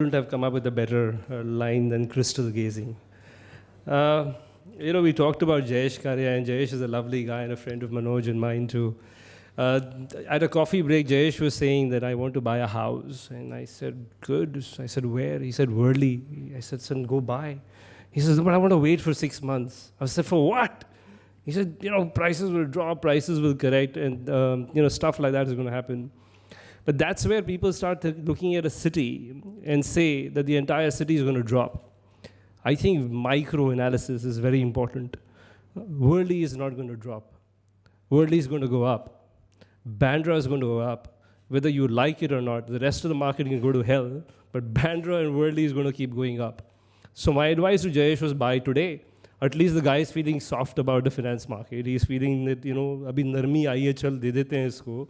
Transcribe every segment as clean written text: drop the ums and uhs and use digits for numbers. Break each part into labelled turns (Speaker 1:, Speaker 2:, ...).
Speaker 1: Couldn't have come up with a better line than crystal gazing. Uh, we talked about Jayesh Karya, and Jayesh is a lovely guy and a friend of Manoj and mine too. Uh, at a coffee break, Jayesh was saying that I want to buy a house. And I said, good. I said, where? He said, Worldly. I said, son, go buy. He says, but I want to wait for 6 months. I said, for what? He said, prices will drop, prices will correct, and, stuff like that is going to happen. But that's where people start looking at a city and say that the entire city is going to drop. I think micro-analysis is very important. Worldly is not going to drop. Worldly is going to go up. Bandra is going to go up. Whether you like it or not, the rest of the market can go to hell, but Bandra and Worldly is going to keep going up. So my advice to Jayesh was buy today. At least the guy is feeling soft about the finance market. He's feeling that, abhi narmi आई है चल दे देते हैं इसको.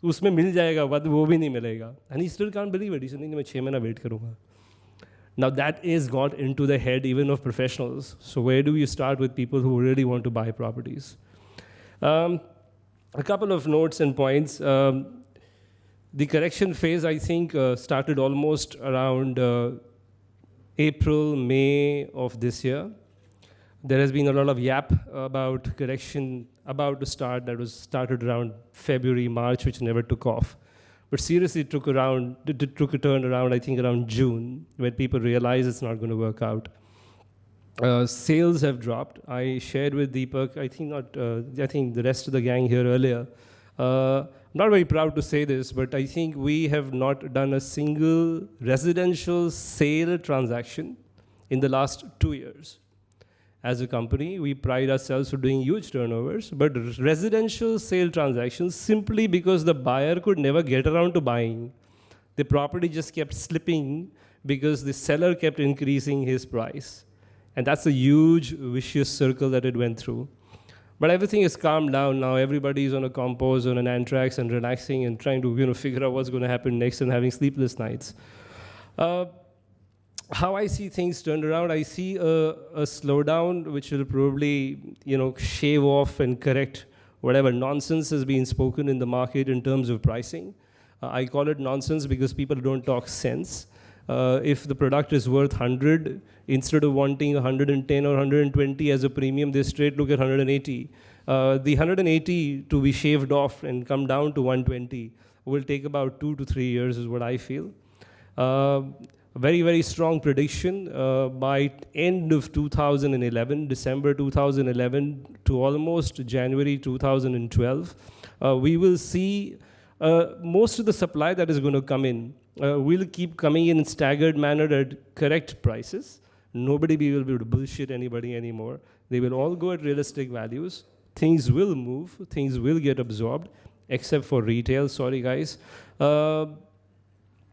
Speaker 1: उसमें मिल जाएगा बाद वो भी नहीं मिलेगा. And he still can't believe it. He said, नहीं मैं 6 महीना wait करूँगा. Now that is got into the head even of professionals. So where do you start with people who really want to buy properties? A couple of notes and points. The correction phase, I think, started almost around April, May of this year. There has been a lot of yap about correction about to start that was started around February, March, which never took off. But seriously, it took a turn around, I think, around June, when people realized it's not going to work out. Sales have dropped. I shared with Deepak, I think the rest of the gang here earlier. I'm not very proud to say this, but I think we have not done a single residential sale transaction in the last 2 years. As a company, we pride ourselves for doing huge turnovers, but residential sale transactions, simply because the buyer could never get around to buying. The property just kept slipping because the seller kept increasing his price. And that's a huge vicious circle that it went through. But everything is calmed down now. Everybody is on a compose, on an anthrax, and relaxing and trying to figure out what's going to happen next and having sleepless nights. How I see things turned around, I see a slowdown which will probably, shave off and correct whatever nonsense has been spoken in the market in terms of pricing. I call it nonsense because people don't talk sense. If the product is worth 100, instead of wanting 110 or 120 as a premium, they straight look at 180. The 180 to be shaved off and come down to 120 will take about 2 to 3 years is what I feel. Very, very strong prediction by end of 2011, December 2011 to almost January 2012, we will see most of the supply that is going to come in will keep coming in staggered manner at correct prices. Nobody will be able to bullshit anybody anymore. They will all go at realistic values. Things will move. Things will get absorbed, except for retail. Sorry, guys.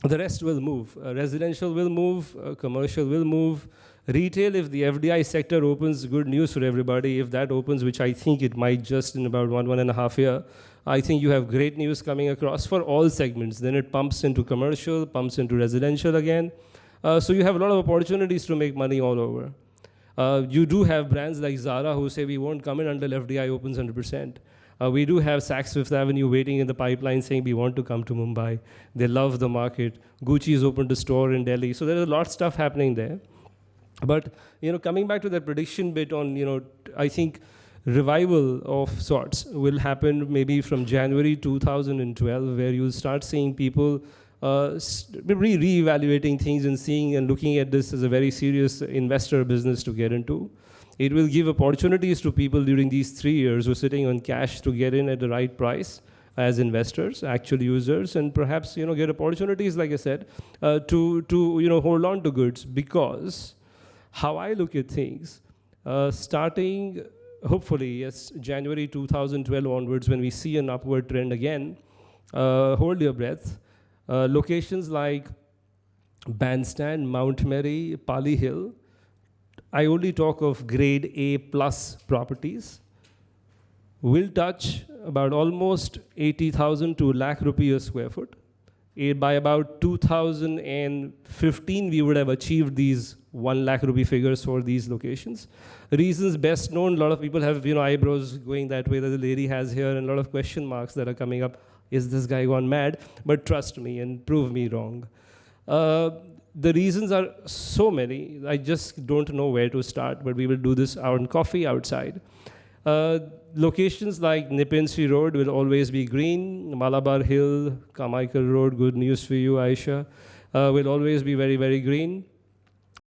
Speaker 1: The rest will move. Residential will move. Commercial will move. Retail, if the FDI sector opens, good news for everybody. If that opens, which I think it might just in about 1.5 years, I think you have great news coming across for all segments. Then it pumps into commercial, pumps into residential again. So you have a lot of opportunities to make money all over. You do have brands like Zara who say we won't come in until FDI opens 100%. We do have Saks Fifth Avenue waiting in the pipeline saying we want to come to Mumbai. They love the market. Gucci's opened a store in Delhi. So there's a lot of stuff happening there. But, coming back to that prediction bit on, I think revival of sorts will happen maybe from January 2012, where you'll start seeing people re-evaluating things and seeing and looking at this as a very serious investor business to get into. It will give opportunities to people during these 3 years who are sitting on cash to get in at the right price as investors, actual users, and perhaps get opportunities, like I said, to hold on to goods. Because how I look at things, starting hopefully yes January 2012 onwards, when we see an upward trend again, hold your breath. Locations like Bandstand, Mount Mary, Pali Hill. I only talk of grade A plus properties, will touch about almost 80,000 to lakh rupee a square foot. By about 2015, we would have achieved these 1 lakh rupee figures for these locations. Reasons best known, a lot of people have eyebrows going that way that the lady has here, and a lot of question marks that are coming up. Is this guy gone mad? But trust me and prove me wrong. the reasons are so many. I just don't know where to start, but we will do this on coffee outside. Locations like Nipinsi Road will always be green. Malabar Hill, Carmichael Road, good news for you, Aisha, will always be very, very green.